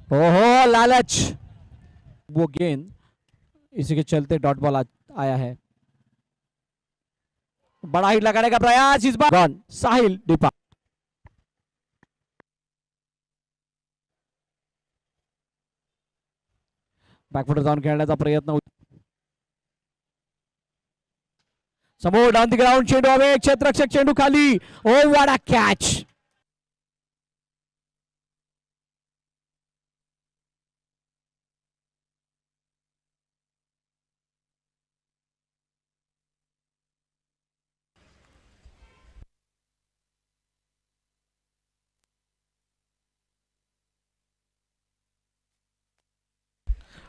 ओहो लालच, वो गेंद इसी के चलते डॉट बॉल आया है। बड़ा हिट लगाने का प्रयास, इस बार रन साहिल दीपा। बॅकफुटर जाऊन खेळण्याचा प्रयत्न, समोर डाउन द ग्राउंड, चेंडू हवे, क्षेत्ररक्षक चेंडू खाली, oh what a catch.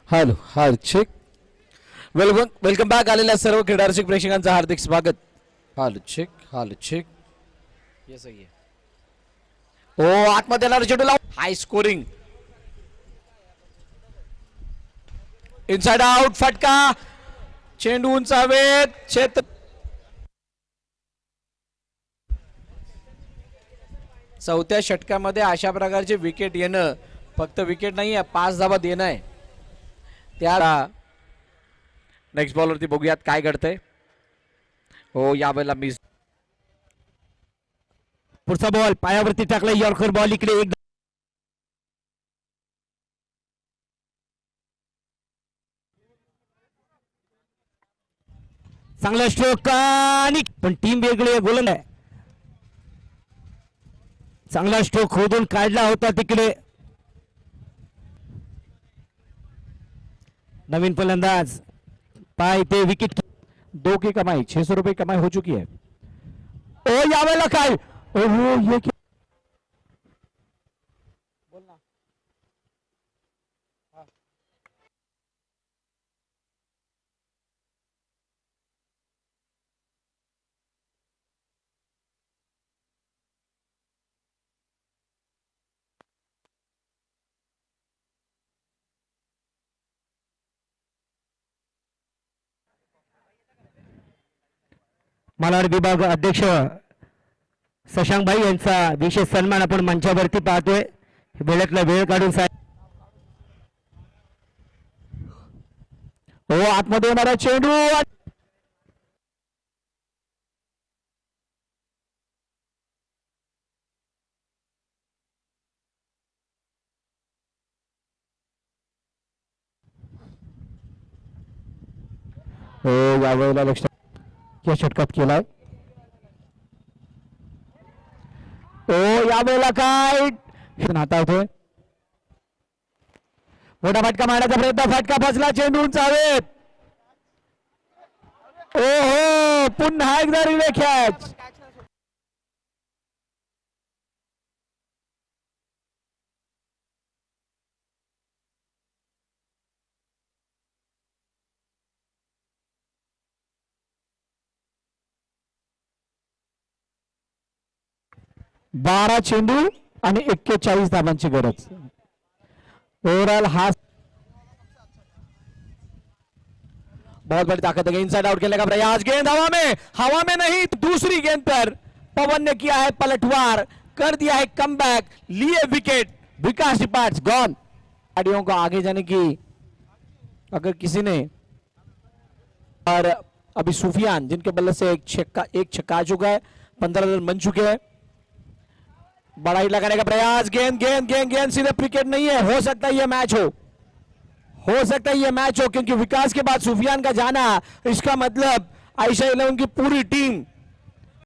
Hello हार चेक. वेलकम बॅक आलेल्या सर्व क्रीडारसिक प्रेक्षकांचं हार्दिक स्वागत. Hello check. येस आहे. ओ आतमध्ये येणार चेंडू लाव, हाय स्कोरिंग, इनसाइड आउट, फटका, चेंडू उंच हवेत, क्षेत्र. चौथ्या षटकामध्ये अशा प्रकारचे विकेट येणं, फक्त विकेट नाही आहे, 5 धावा देणं आहे. त्या नेक्स्ट बॉलवरती बघूयात काय घडतंय. हो यावेळेला मिस. पुढचा बॉल पायावरती टाकला, यॉर्कर बॉल इकडे एक चांगला स्ट्रोक, आणि पण टीम वेगळी आहे, गोलंदाज आहे. चांगला स्ट्रोक खोदून काढला होता तिकडे नवीन फलंदाज. पाय ते विकेट, 2 की कमाई, 600 रुपये कमाई हो चुकी है. ओ यावेळेला काय, ओहो ये क्या? 'मालाड विभाग अध्यक्ष शशांक भाई यांचा विशेष सन्मान आपण मंचावरती पाहतोय. वेळेतला वेळ काढून साहेब. हो आतमध्ये येणारा चेंडू, हो यावेळेला लक्षात या षटकात केलाय. ओ यावेळेला काय हाताळतोय, मोठा फटका मारण्याचा प्रयत्न, फटका फसला, चेंडू चावेत. ओ हो पुन्हा एकदा रिले कॅच. बारा चेंडू आणि 41 धावांची गरज. ओव्हरऑल हा बहुत बड़ी ताकत है. इनसाइड आउट खेलने का प्रयास, गेंद हवा में नहीं, दूसरी गेंद पर पवन ने किया है पलटवार, कर दिया है कमबैक, लिए विकेट. विकास डिपार्ट्स गॉन. खिलाड़ियों को आगे जाने की अगर किसी ने, और अभी सुफियान जिनके बल्ले से एक छक्का आ चुका है, 15 रन बन चुके हैं. बड़ा ही लगाने का प्रयास, गेंद सीधे विकेट नहीं है. हो सकता है ये मैच हो, क्योंकि विकास के बाद सुफियान का जाना, इसका मतलब आयशा 11 की पूरी टीम